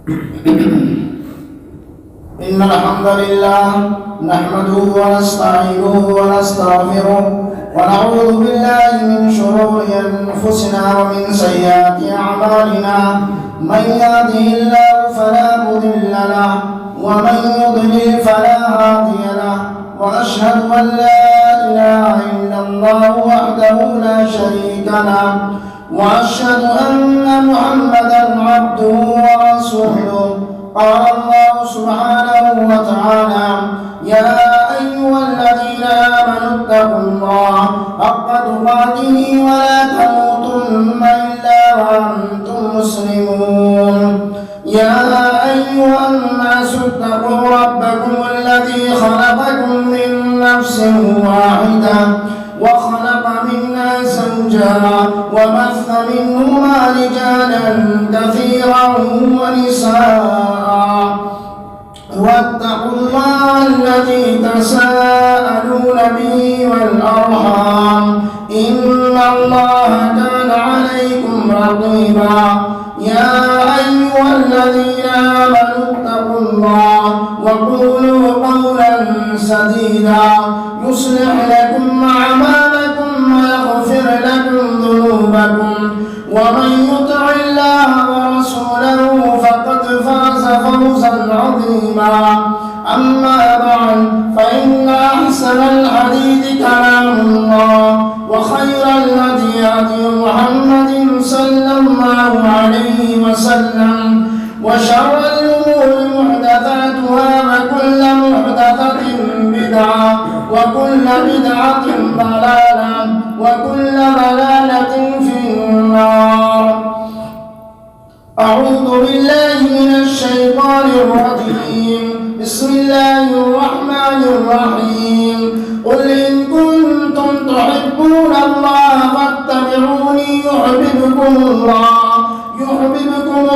إن الحمد لله نحمده ونستعينه ونستغفره ونعوذ بالله من شرور أنفسنا ومن سيئات أعمالنا من يهده الله فلا مضل له ومن يضلل فلا هادي له وأشهد أن لا إله إلا الله وحده لا شريك له وأشهد أن محمدا عبده ورسوله. قال الله سبحانه وتعالى: يا أيها الذين آمنوا اتقوا الله حق تقاته ولا تموتن إلا وأنتم مسلمون. يا أيها الناس اتقوا ربكم الذي خلقكم من نفس واحدة وخلق منها زوجها وبث منهما رجالا كثيرا ونساء واتقوا الله الذي تساءلون به والأرحام إن الله كان عليكم رقيبا. يا أيها الذين آمنوا اتقوا الله وقولوا قولا سديدا يصلح لكم أعمالكم ويغفر لكم ذنوبكم ومن يطع الله ورسوله فقد فاز فوزا عظيما. أما بعد فإن أحسن الحديث كلام الله وخير الهدي هدي محمد صلى الله عليه وسلم وشر الأمور محدثاتها وكل محدثة بدعة وكل بدعة ضلالة وكل ضلالة في النار. أعوذ بالله من الشيطان الرجيم. بسم الله الرحمن الرحيم. قل إن كنتم تحبون الله فاتبعوني يحببكم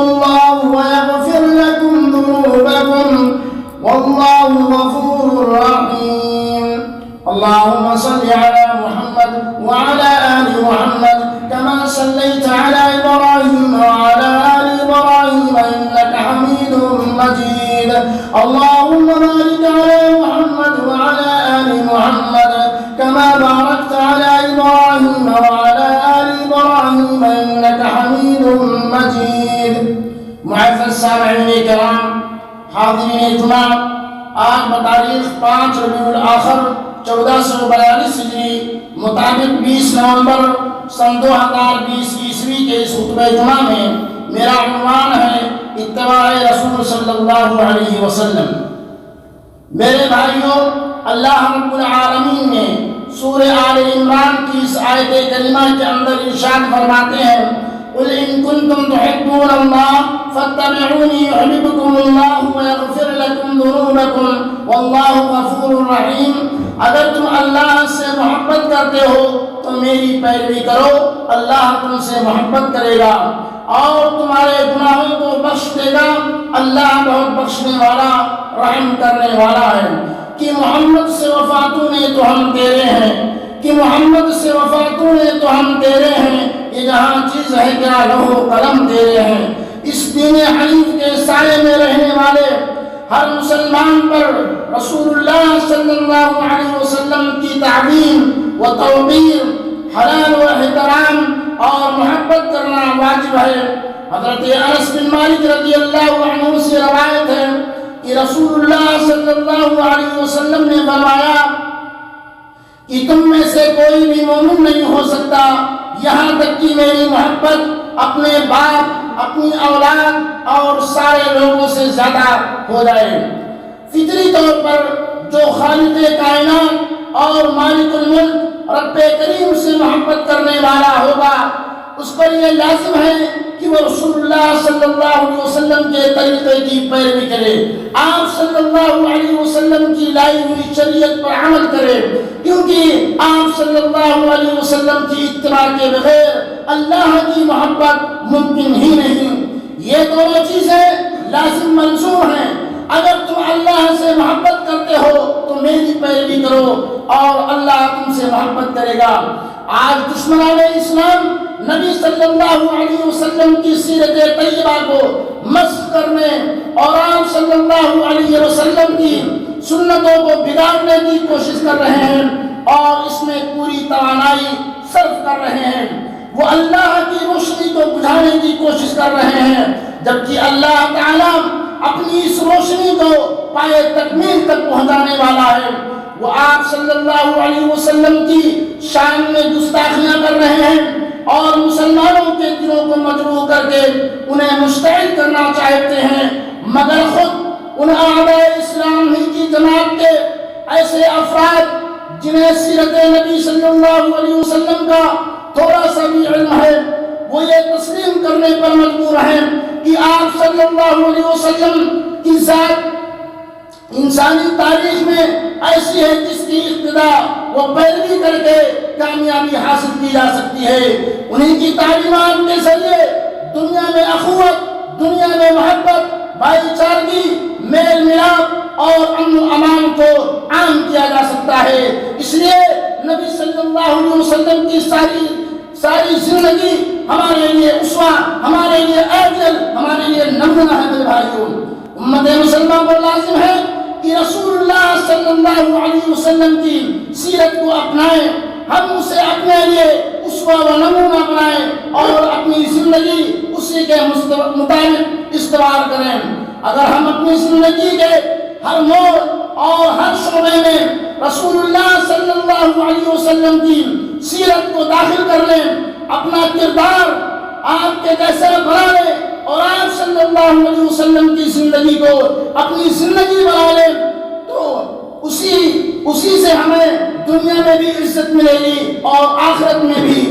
الله ويغفر لكم ذنوبكم والله غفور رحيم. اللهم صل على محمد وعلى آل محمد كما صليت على إبراهيم وعلى آل إبراهيم إنك حميد مجيد. اللهم بارك على محمد وعلى آل محمد كما باركت على إبراهيم وعلى آل إبراهيم إنك حميد مجيد. معزز سامعین کرام، حاضرین اجتماع، آج بتاریخ 5 ربیع الآخر 1442 ہجری مطابق 20 نومبر سن 2020 عیسوی کے اس خطبہ جمعہ میں میرا عنوان ہے اتباع رسول صلی اللہ علیہ وسلم. میرے بھائیوں، اللہ رب العالمین نے سورہ آل عمران کی اس آیت کریمہ کے اندر ارشاد فرماتے ہیں: قل ان کنتم تحبون اللہ فاتبعونی یحببکم اللہ ویغفر لکم ذنوبکم واللہ غفور رحیم. اگر تم اللہ سے محبت کرتے ہو تو میری پیروی کرو، اللہ تم سے محبت کرے گا اور تمہارے گناہوں کو بخش دے گا. اللہ بہت بخشنے والا، رحم کرنے والا ہے. کہ محمد سے وفاتوں نے تو ہم تیرے ہیں، کہ محمد سے وفاتوں نے تو ہم تیرے ہیں. یہ جہاں چیز ہے کیا لوح و قلم تیرے ہیں. اس دین حنیف کے سائے میں رہنے والے ہر مسلمان پر رسول اللہ صلی اللہ علیہ وسلم کی تعظیم و توقیر، حلال و احترام اور محبت کرنا واجب ہے. حضرت انس بن مالک رضی اللہ عنہ سے روایت ہے کہ رسول اللہ صلی اللہ علیہ وسلم نے فرمایا کہ تم میں سے کوئی بھی مومن نہیں ہو سکتا یہاں تک کہ میری محبت اپنے باپ، اپنی اولاد اور سارے لوگوں سے زیادہ ہو جائے. فطری طور پر جو خالق کائنات اور مالک الملک رب کریم سے محبت کرنے والا ہوگا اس پر یہ لازم ہے کہ وہ رسول اللہ صلی اللہ علیہ وسلم کے طریقے کی پیروی کرے، آپ صلی اللہ علیہ وسلم کی لائی ہوئی شریعت پر عمل کرے، کیونکہ آپ صلی اللہ علیہ وسلم کی اتباع کے بغیر اللہ کی محبت ممکن ہی نہیں. یہ دونوں چیزیں لازم منظور ہیں. اگر تم اللہ سے محبت کرتے ہو تو میری پیروی کرو اور اللہ تم سے محبت کرے گا. آج دشمنان اسلام نبی صلی اللہ علیہ وسلم کی سیرت طیبہ کو مسخ کرنے اور آپ صلی اللہ علیہ وسلم کی سنتوں کو بگاڑنے کی کوشش کر رہے ہیں اور اس میں پوری توانائی صرف کر رہے ہیں۔ وہ اللہ کی روشنی کو بجھانے کی کوشش کر رہے ہیں، جبکہ اللہ تعالیٰ اپنی اس روشنی کو پائے تکمیل تک پہنچانے والا ہے۔ وہ آپ صلی اللہ علیہ وسلم کی شان میں گستاخیاں کر رہے ہیں اور مسلمانوں کے دلوں کو مجروح کر کے انہیں مشتعل کرنا چاہتے ہیں، مگر خود ان اعداء اسلام ہی کی جماعت کے ایسے افراد جنہیں سیرت نبی صلی اللہ علیہ وسلم کا تھوڑا سا بھی علم ہے، وہ یہ تسلیم کرنے پر مجبور ہیں کہ آپ صلی اللہ علیہ وسلم کی ذات انسانی تاریخ میں ایسی ہے جس کی ابتدا وہ پیروی کر کے کامیابی حاصل کی جا سکتی ہے۔ انہیں کی تعلیمات کے ذریعے دنیا میں اخوت، دنیا میں محبت، بھائی چارگی، میل ملاپ اور امن و امان کو عام کیا جا سکتا ہے۔ اس لیے نبی صلی اللہ علیہ وسلم کی ساری زندگی ہمارے لیے اسوہ، ہمارے لیے آئیڈیل، ہمارے لیے نمونہ ہے۔ میرے بھائیوں، امت مسلمہ کو لازم ہے کہ رسول اللہ صلی اللہ علیہ وسلم کی سیرت کو اپنائیں، ہم اسے اپنے لیے اسوہ و نمونہ بنائیں اور اپنی زندگی اسی کے مطابق استوار کریں۔ اگر ہم اپنی زندگی کے ہر موڑ اور ہر شعبے میں رسول اللہ صلی اللہ علیہ وسلم کی سیرت کو داخل کر لیں، اپنا کردار آپ کے جیسا بنا لیں اور آپ صلی اللہ علیہ وسلم کی زندگی کو اپنی زندگی بنا لیں، تو اسی سے ہمیں دنیا میں بھی عزت ملے گی اور آخرت میں بھی،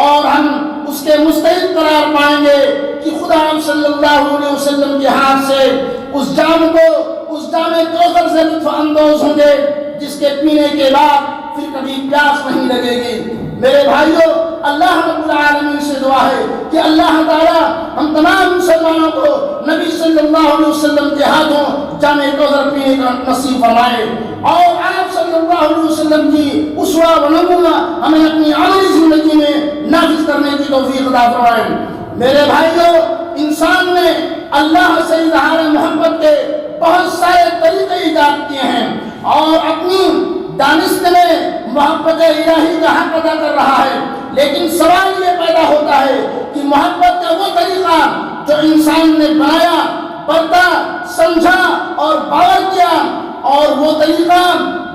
اور ہم اس کے مستحق قرار پائیں گے کہ خدا صلی اللہ علیہ وسلم کے ہاتھ سے اس جام کوثر سے لطف اندوز ہوں گے جس کے پینے کے بعد پھر کبھی پیاس نہیں لگے گی۔ میرے بھائیوں، اللہ رب العالمین سے دعا ہے کہ اللہ تعالیٰ ہم تمام مسلمانوں کو نبی صلی اللہ علیہ وسلم کے ہاتھوں جام کوثر پینے کا نصیب فرمائے اور آپ صلی اللہ علیہ وسلم کی اسوہ و نمونہ ہمیں اپنی عملی زندگی میں نافذ کرنے کی توفیق عطا فرمائے۔ میرے بھائیوں، انسان نے اللہ سے اظہار محبت کے بہت سارے طریقے ایجاد کیے ہیں اور اپنی دانست میں محبت الہی کا حق ادا کر رہا ہے، لیکن سوال یہ پیدا ہوتا ہے کہ محبت کا وہ طریقہ جو انسان نے بنایا، پرتا، سمجھا اور باور کیا، اور وہ طریقہ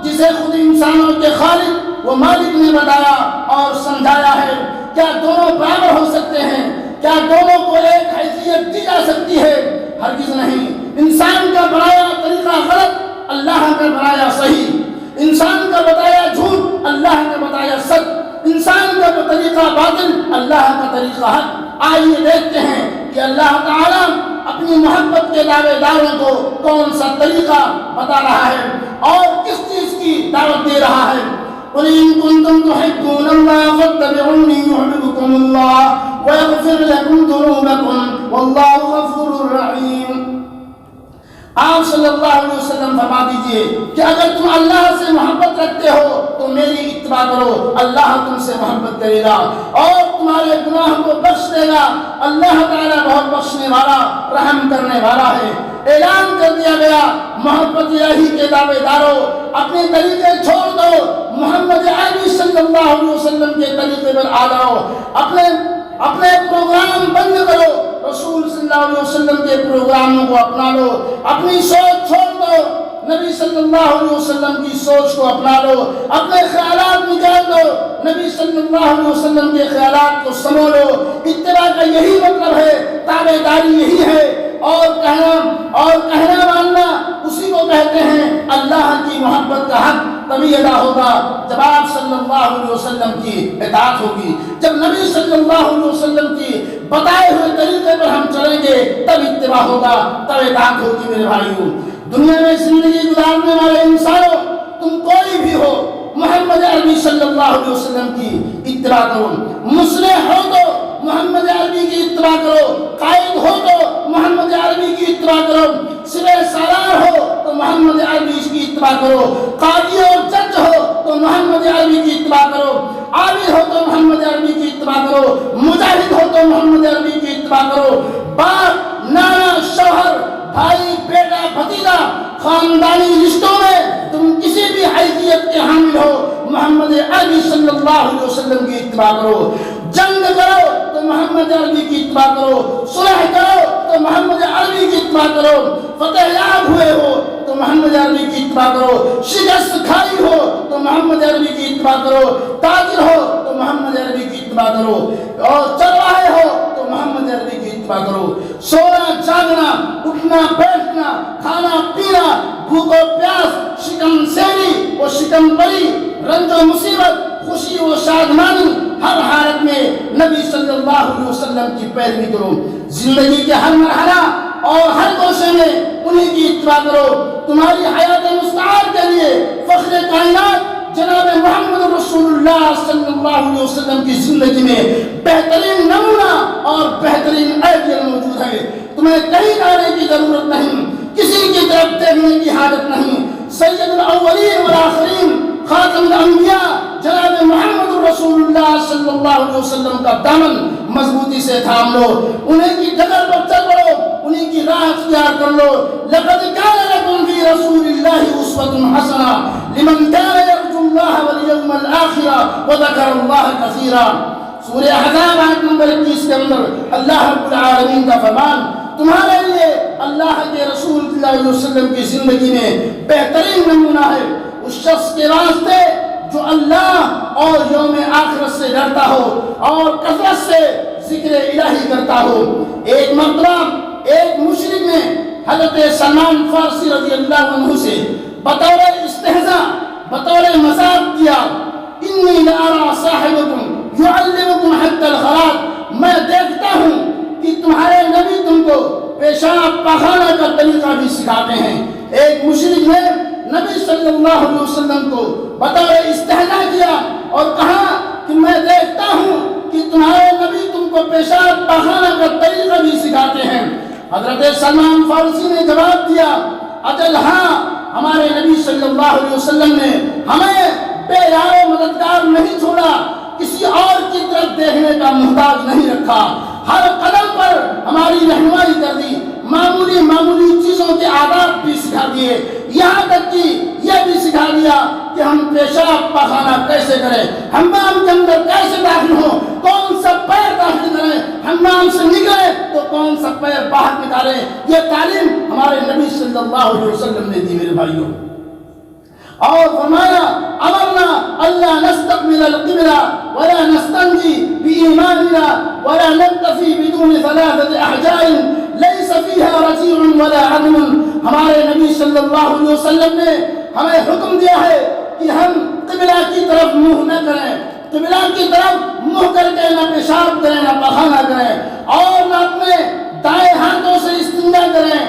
جسے خود انسانوں کے خالق و مالک نے بتایا اور سمجھایا ہے، کیا دونوں برابر ہو سکتے ہیں؟ کیا دونوں کو ایک حیثیت دی جا سکتی ہے؟ ہرگز نہیں۔ انسان کا بنایا طریقہ غلط، اللہ کا بنایا صحیح۔ انسان کا بتایا جھوٹ، اللہ کا بتایا سچ۔ انسان کا طریقہ باطل، اللہ کا طریقہ حق۔ آئیے دیکھتے ہیں کہ اللہ تعالیٰ اپنی محبت کے دعوے داروں کو کون سا طریقہ بتا رہا ہے اور کس چیز کی دعوت دے رہا ہے۔ قُلْ إِن كُنتُمْ تُحِبُّونَ اللَّهَ فَاتَّبِعُونِي يُحْبِبْكُمُ اللَّهُ وَيَغْفِرْ لَكُمْ ذُنُوبَكُمْ وَاللَّهُ غَفُورٌ رَحِيمٌ۔ آپ صلی اللہ علیہ وسلم فرما دیجئے کہ اگر تم اللہ سے محبت رکھتے ہو تو میری اتباع کرو، اللہ تم سے محبت کرے گا اور تمہارے گناہ کو بخش دے گا۔ اللہ تعالیٰ بہت بخشنے والا، رحم کرنے والا ہے۔ اعلان کر دیا گیا، محبت الہی کے دعوے دارو، اپنے طریقے چھوڑ دو، محمد عربی صلی اللہ علیہ وسلم کے طریقے پر آ جاؤ، اپنے پروگرام بند کرو، رسول صلی اللہ علیہ وسلم کے پروگراموں کو اپنا لو، اپنی سوچ چھوڑ دو، نبی صلی اللہ علیہ وسلم کی سوچ کو اپنا لو، اپنے خیالات نکال دو، نبی صلی اللہ علیہ وسلم کے خیالات کو سمجھو۔ اتباع کا یہی مطلب ہے، تابع داری یہی ہے، اور کہنا ماننا اسی کو کہتے ہیں۔ اللہ کی محبت کا حق تبھی ادا ہوگا جب آپ صلی اللہ علیہ وسلم کی اطاعت ہوگی، جب نبی صلی اللہ علیہ وسلم کی بتائے ہوئے طریقے پر ہم چلیں گے، تب اتباع ہوگا، تب اطاعت ہوگی۔ میرے بھائیوں، دنیا میں زندگی گزارنے والے انسانوں، تم کوئی بھی ہو، محمد عربی صلی اللہ علیہ وسلم کی اتباع کرو۔ مصلح ہو تو محمد عربی کی اتباع کرو، قائد ہو تو محمد عربی کی اتباع کرو، سرے سالار ہو تو محمد عربی کی اتباع کرو، قاضی اور جج ہو تو محمد عربی کی اتباع کرو، عابد ہو تو محمد عربی کی اتباع کرو، مجاہد ہو تو محمد عربی کی اتباع کرو، باپ، نانا، شوہر، بھائی، بیٹا، بھتیجا، خاندانی رشتوں میں تم کسی بھی حیثیت کے حامل ہو، محمد عربی صلی اللہ علیہ وسلم کی اتباع کرو۔ جنگ کرو تو محمد عربی کی اتباع کرو، صلح کرو تو محمد عربی کی اتباع کرو، فتح یاب ہوئے ہو تو محمد عربی کی اتباع کرو، شکست کھائی ہو تو محمد عربی کی اتباع کرو، تاجر ہو تو محمد عربی کی اتباع کرو، اور چرواہے ہو تو محمد عربی کی اتباع کرو۔ سونا جاگنا، اٹھنا بیٹھنا، کھانا پینا، بھوک و پیاس، شکم سیری و شکم پری، رنج و مصیبت، خوشی و شادمانی، ہر حالت میں نبی صلی اللہ علیہ وسلم کی پیروی کرو۔ زندگی کے ہر مرحلہ اور ہر گوشے میں انہی کی اتباع کرو۔ تمہاری حیات مستعار کے لیے فخر کائنات جناب محمد رسول اللہ صلی اللہ علیہ وسلم کی زندگی میں بہترین نمونہ اور بہترین آئیڈیل موجود ہے۔ تمہیں کہیں جانے کی ضرورت نہیں، کسی کی طرف دیکھنے کی حاجت نہیں۔ سید الاولین والآخرین، خاتم الانبیاء جناب محمد رسول اللہ صلی اللہ علیہ وسلم کا دامن مضبوطی سے تھام لو، انہیں کی ڈگر پر چل پڑو، انہیں کی راہ اختیار کر لو۔ لقد کان لکم فی رسول اللہ اسوۃ حسنہ لمن کان یرجو اللہ والیوم الآخر وذکر اللہ کثیرا۔ سورہ احزاب آیت نمبر 21 کے اندر اللہ رب العالمین کا فرمان تمہارے لیے اللہ کے رسول صلی اللہ علیہ وسلم کی زندگی میں بہترین نمونہ ہے، اس شخص کے واسطے جو اللہ اور یوم آخرت سے ڈرتا ہو اور کثرت سے ذکر الہی کرتا ہو۔ ایک مرتبہ ایک مشرک نے حضرت سلمان فارسی رضی اللہ عنہ سے بطور استہزاء، بطور مذاق کیا، انی لارى صاحبکم یعلمکم حتی الخراج، میں دیکھتا ہوں کہ تمہارے نبی تم کو پیشاب پخانہ کا طریقہ بھی سکھاتے ہیں۔ ایک مشرک نے نبی صلی اللہ علیہ وسلم کو بطور استہزاء کیا اور کہا کہ میں دیکھتا ہوں کہ تمہارے نبی تم کو پیشاب پخانہ کا طریقہ بھی سکھاتے ہیں۔ حضرت سلمان فارسی نے جواب دیا، اجل ہاں، ہمارے نبی صلی اللہ علیہ وسلم نے ہمیں بے یار و مددگار نہیں چھوڑا، کسی اور کی طرف دیکھنے کا محتاج نہیں رکھا، ہر قدم پر ہماری رہنمائی کر دی، معمولی چیزوں کے آداب بھی سکھا دیے، یہاں تک کہ یہ بھی سکھا دیا کہ ہم پیشاب پخانہ کیسے کریں، حمام کے اندر کیسے داخل ہوں، کون سا پیر داخل کریں، حمام سے نکلیں تو کون سا پیر باہر نکالیں۔ یہ تعلیم ہمارے نبی صلی اللہ علیہ وسلم نے دی میرے بھائیوں۔ اور فرمایا امرنا اللہ نستقبل القبلہ ولا نستنجی بإیماننا ولا نکتفی بدون ثلاثة احجار لیس فیہا رجیع ولا عدم۔ ہمارے نبی صلی اللہ علیہ وسلم نے ہمیں حکم دیا ہے کہ ہم قبلہ کی طرف منہ نہ کریں، قبلہ کی طرف منہ کر کے نہ پیشاب کریں نہ پخانہ کریں، اور نہ اپنے دائیں ہاتھوں سے استنجا کریں،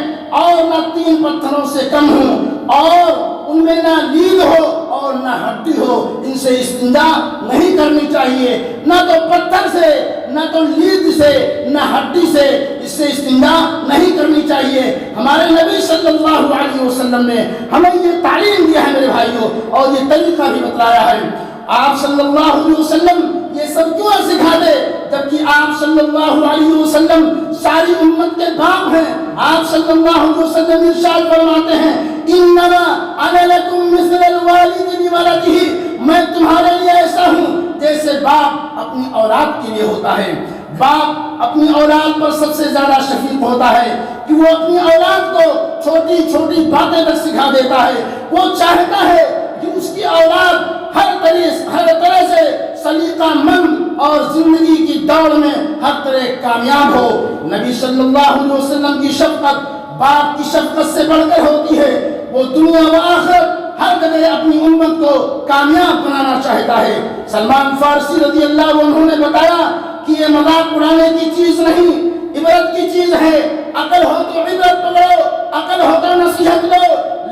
اور نہ 3 پتھروں سے کم ہوں، اور ان میں نہ لید ہو اور نہ ہڈی ہو، ان سے استنجا نہیں کرنی چاہیے، نہ تو پتھر سے، نہ تو لید سے، نہ ہڈی سے، اس سے استنجا نہیں کرنی چاہیے۔ ہمارے نبی صلی اللہ علیہ وسلم نے ہمیں یہ تعلیم دیا ہے میرے بھائیوں، اور یہ طریقہ بھی بتلایا ہے۔ آپ صلی اللہ علیہ وسلم یہ سب کیوں سکھا دے جبکہ آپ صلی اللہ علیہ وسلم ساری امت کے باپ ہیں؟ آپ صلی اللہ علیہ وسلم ارشاد فرماتے ہیں انما انا لکم مثل الوالد بولدہ، میں تمہارے لیے ایسا ہوں جیسے باپ اپنی اولاد کے لیے ہوتا ہے۔ باپ اپنی اولاد پر سب سے زیادہ شفیق ہوتا ہے کہ وہ اپنی اولاد کو چھوٹی چھوٹی باتیں تک سکھا دیتا ہے۔ وہ چاہتا ہے کہ اس کی اولاد ہر طرح سے سلیقہ مند اور زندگی کی دوڑ میں ہر طرح کامیاب ہو۔ نبی صلی اللہ علیہ وسلم کی شفقت باپ کی شفقت سے بڑھ کر ہوتی ہے۔ وہ دنیا و آخرت ہر جگہ اپنی امت کو کامیاب بنانا چاہتا ہے۔ سلمان فارسی رضی اللہ عنہ نے بتایا کہ یہ مذاق اڑانے کی چیز نہیں، عبرت کی چیز ہے۔ عقل ہو تو عبرت پکڑو، عقل ہو تو نصیحت لو۔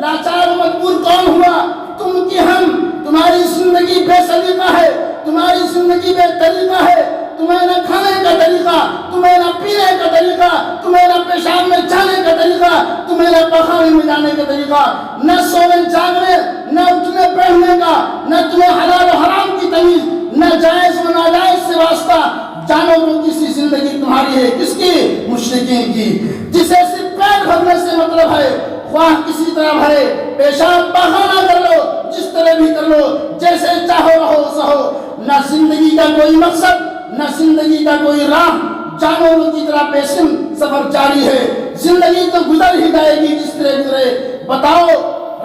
لاچار و مجبور کون ہوا؟ تم کی ہم۔ تمہاری زندگی بے سلیقہ ہے، تمہاری زندگی بے طریقہ ہے، تمہیں نہ کھانے کا طریقہ، تمہیں نہ پینے کا طریقہ، تمہیں نہ پیشاب میں جانے کا طریقہ، تمہیں نہ پخانے میں جانے کھانے کا طریقہ، نہ سونے جاگنے، نہ اٹھنے بیٹھنے کا، نہ تمہیں حلال و حرام کی تمیز، نہ جائز و ناجائز سے واسطہ، جانوروں کی سی زندگی تمہاری ہے، کس کی؟ مشرکین کی، جسے صرف پیٹ بھرنے سے مطلب ہے، خواہ کسی طرح بھرے، پیشاب پاخانہ کر لو، جس طرح بھی کر لو، جیسے چاہو رہو سہو، نہ زندگی کا کوئی مقصد، نہ زندگی کا کوئی راہ، جانوروں کی طرح پیشن سفر جاری ہے، زندگی تو گزر ہی جائے گی جس طرح گزرے۔ بتاؤ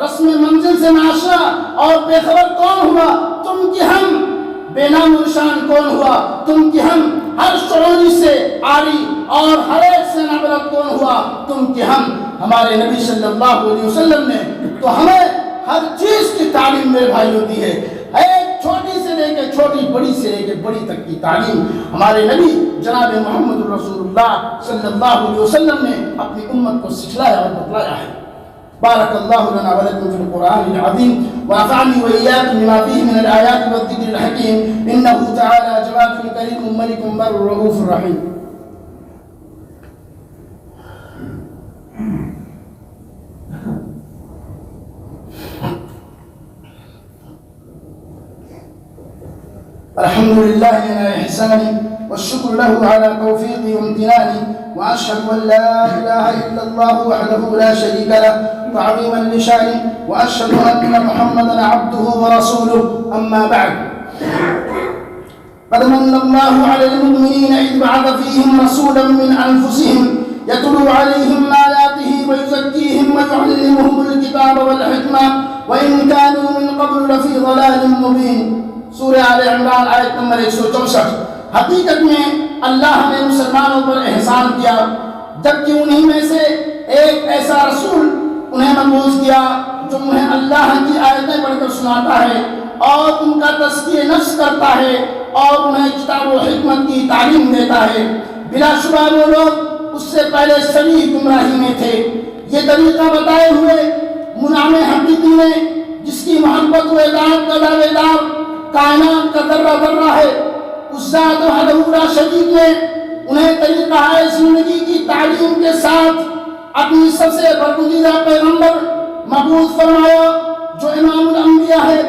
رسم منزل سے ناشنا اور بے خبر کون ہوا؟ تم کی ہم، بے نام و نشان کون ہوا؟ تم کی ہم، ہر شعوری سے عاری اور ہر ایک سے نابلد کون ہوا؟ تم کی ہم۔ ہمارے نبی صلی اللہ علیہ وسلم نے تو ہمیں ہر چیز کی تعلیم میرے بھائیوں دی ہے، ایک چھوٹی سے لے کے چھوٹی، بڑی سے لے کے بڑی تک کی تعلیم ہمارے نبی جناب محمد رسول اللہ صلی اللہ علیہ وسلم نے اپنی امت کو سکھلایا اور بتلایا ہے۔ بارک اللہ لنا ولکم فی القرآن العظیم ونفعنی وإیاکم بما فیہ من الآیات والذکر الحکیم انہ تعالی جواد کریم ملک بر رؤوف رحیم۔ الحمد لله على إحسانه والشكر له على توفيقي وامتناني وأشهد أن لا إله إلا الله وحده لا شريك له تعظيما لشانه وأشهد أن محمدا عبده ورسوله أما بعد قد من الله على المؤمنين إذ بعث فيهم رسولا من أنفسهم يتلو عليهم آياته ويزكيهم ويعلمهم الكتاب والحكمة وإن كانوا من قبل لفي ضلال مبين۔ سورہ آل عمران آیت نمبر 164۔ حقیقت میں اللہ نے مسلمانوں پر احسان کیا جبکہ انہی میں سے ایک ایسا رسول انہیں مبعوث کیا جو انہیں اللہ کی آیتیں پڑھ کر سناتا ہے اور ان کا تزکیہ نفس کرتا ہے اور انہیں کتاب و حکمت کی تعلیم دیتا ہے۔ بلا شبہ وہ لوگ اس سے پہلے سبھی گمراہی میں تھے۔ یہ طریقہ بتائے ہوئے منعم حقیقی نے، جس کی محبت و اطاعت کا دعوے دار کائنات کا ذرہ ذرہ ہے، اس ذات وحدہ لا شریک نے انہیں طریقہ زندگی کی تعلیم کے ساتھ اپنی سب سے برگزیدہ پیغمبر مبعوث فرمایا جو امام الانبیاء ہے،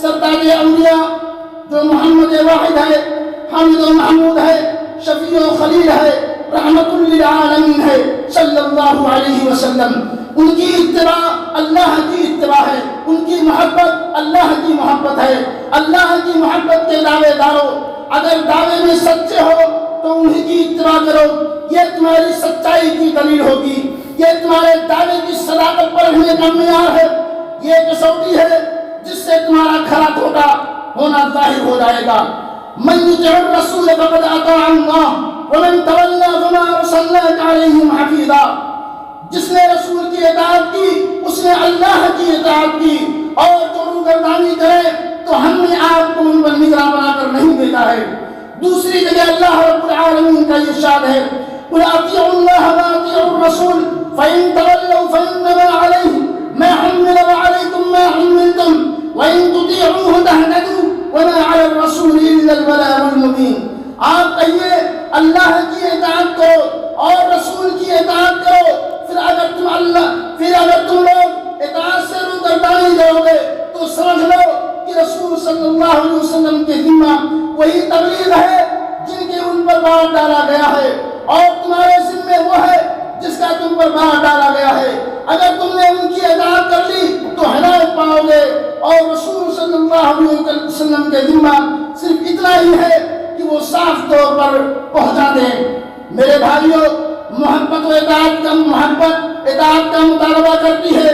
سردار اولیاء، جو محمد واحد ہے، حامد و محمود ہے، شفیع و خلیل ہے، رحمت للعالمین ہے صلی اللہ علیہ وسلم۔ ان کی اتباع اللہ کی اتباع ہے، ان کی محبت اللہ کی محبت ہے۔ اللہ کی محبت کے دعوے دارو، اگر دعوے میں سچے ہو تو انہی کی اتباع کرو، یہ تمہاری سچائی کی دلیل ہوگی، یہ تمہارے دعوے کی صداقت پر رہنے کا معیار ہے، یہ کسوٹی ہے جس سے تمہارا کھرا کھوٹا ہونا ظاہر ہو جائے گا۔ من یطع الرسول فقد اطاع اللہ ومن تولى فما ارسلناک علیہم حفیظا۔ جس نے رسول کی اطاعت کی اس نے اللہ کی اطاعت کی، اور جو روگردانی کرے تو ہم نے آپ کو ان پر نگراں بنا کر نہیں بھیجا ہے۔ دوسری جگہ اللہ رب العالمین کا ارشاد ہے قل اطیعوا اللہ واطیعوا الرسول فإن تولوا فإنما علیہ ما حمل وعلیکم ما حملتم وإن تطیعوہ تہتدوا وما علی الرسول الا البلاغ المبین۔ آپ کہیے اللہ کی اطاعت کرو اور رسول کی اطاعت کرو، پھر اگر تم لوگ اطاعت سے روگردانی کرو گے تو سمجھ لو کہ رسول صلی اللہ علیہ وسلم کے ذمہ وہی تبلیغ ہے جن کے ان پر بار ڈالا گیا ہے، اور تمہارے ذمہ وہ ہے جس کا تم پر بار ڈالا گیا ہے۔ اگر تم نے ان کی اطاعت کر لی تو ہدایت پاؤ گے، اور رسول صلی اللہ علیہ وسلم کے ذمہ صرف اتنا ہی ہے کہ وہ صاف طور پر پہنچا دیں۔ میرے بھائیوں، محبت و اطاعت کا مطالبہ کرتی ہے،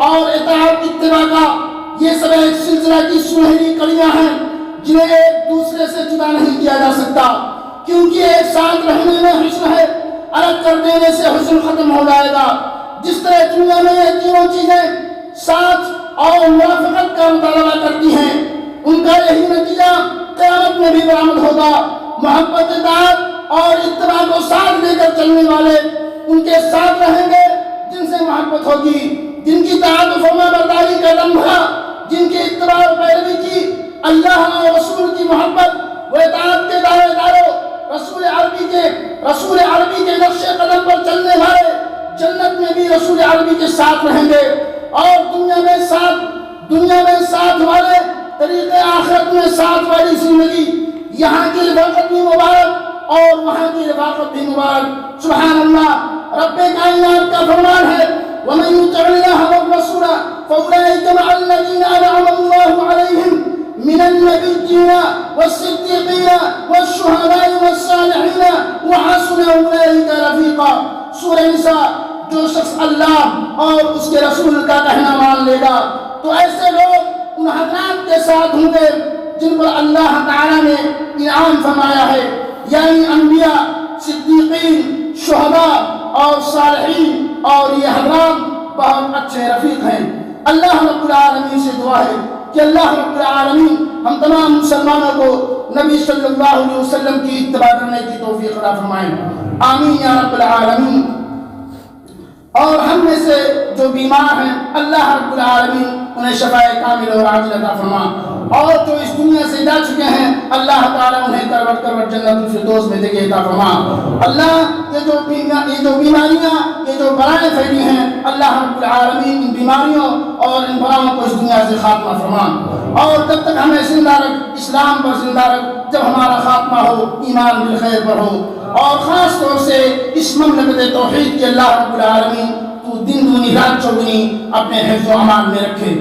اور اطاعت اتباع کا یہ سب ایک سلسلہ کی سنہری کڑیاں ہیں جنہیں ایک دوسرے سے جدا نہیں کیا جا سکتا، کیونکہ ایک ساتھ رہنے میں حسن ہے، الگ کر دینے سے حسن ختم ہو جائے گا۔ جس طرح دنیا میں یہ تینوں چیزیں ساتھ اور موافقت کا مطالبہ کرتی ہیں، ان کا یہی نتیجہ قیامت میں بھی برآمد ہوگا۔ محبت، اطاعت اور اتباع کو ساتھ لے کر چلنے والے ان کے ساتھ رہیں گے جن سے محبت ہوگی، جن کی اطاعت و فرما برداری کا دم بھرا، جن کی اتباع و پیروی کی اللہ اور رسول کی محبت و اطاعت کے دعوے داروں، رسول عربی کے نقش قدم پر چلنے والے جنت میں بھی رسول عربی کے ساتھ رہیں گے، اور دنیا میں ساتھ والے طریقے، آخرت میں ساتھ والی زندگی، یہاں کی رفاقت بھی مبارک اور وہاں کی رفاقت بھی مبارک۔ سبحان اللہ، رب کائنات کا فرمان ہے وَمَن يُطِعِ اللَّهَ وَالرَّسُولَ فَأُولَٰئِكَ مَعَ الَّذِينَ أَنْعَمَ اللَّهُ عَلَيْهِم مِّنَ النَّبِيِّينَ وَالصِّدِّيقِينَ وَالشُّهَدَاءِ وَالصَّالِحِينَ وَحَسُنَ أُولَٰئِكَ رَفِيقًا۔ سورہ نساء۔ جو شخص اللہ اور اس کے رسول کا کہنا مان لے گا تو ایسے لوگ ان حضرات کے ساتھ ہوں گے جن پر اللہ تعالیٰ نے انعام فرمایا ہے، یعنی انبیاء، صدیقین، شہداء اور صالحین، اور یہ حضرات بہت اچھے رفیق ہیں۔ اللہ رب العالمین سے دعا ہے کہ اللہ رب العالمین ہم تمام مسلمانوں کو نبی صلی اللہ علیہ وسلم کی اتباع کرنے کی توفیق عطا فرمائے، آمین یا رب العالمین۔ اور ہم میں سے جو بیمار ہیں اللہ رب العالمین انہیں شفائے کامل اور عاجل عطا فرما، اور جو اس دنیا سے جا چکے ہیں اللہ تعالیٰ انہیں کروٹ کروٹ جنت الفردوس میں جگہ عطا فرما۔ اللہ یہ جو بیماریاں، یہ جو بلائیں پھیلی ہیں اللہ رب العالمین ان بیماریوں اور ان بلاؤں کو اس دنیا سے خاتمہ فرما، اور جب تک ہمیں زندہ رکھ، اسلام پر زندہ رکھ، جب ہمارا خاتمہ ہو ایمان بالخیر پر ہو، اور خاص طور سے اس مملکت توحید کے اللہ رب العالمین تو دن دونی رات چوگنی اپنے حفظ و امان میں رکھے۔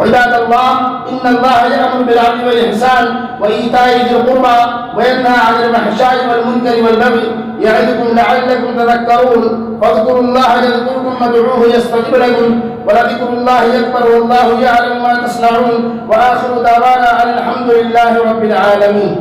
عباد اللہ ان اللہ یأمر بالعدل والإحسان وإیتاء ذی القربى وینہی عن الفحشاء والمنکر والبغی یعظکم لعلکم تذکرون فاذکروا اللہ یذکرکم وادعوہ یستجب لکم ولذکر اللہ اکبر واللہ یعلم ما تصنعون وآخر دعوانا ان الحمد للہ رب العالمین۔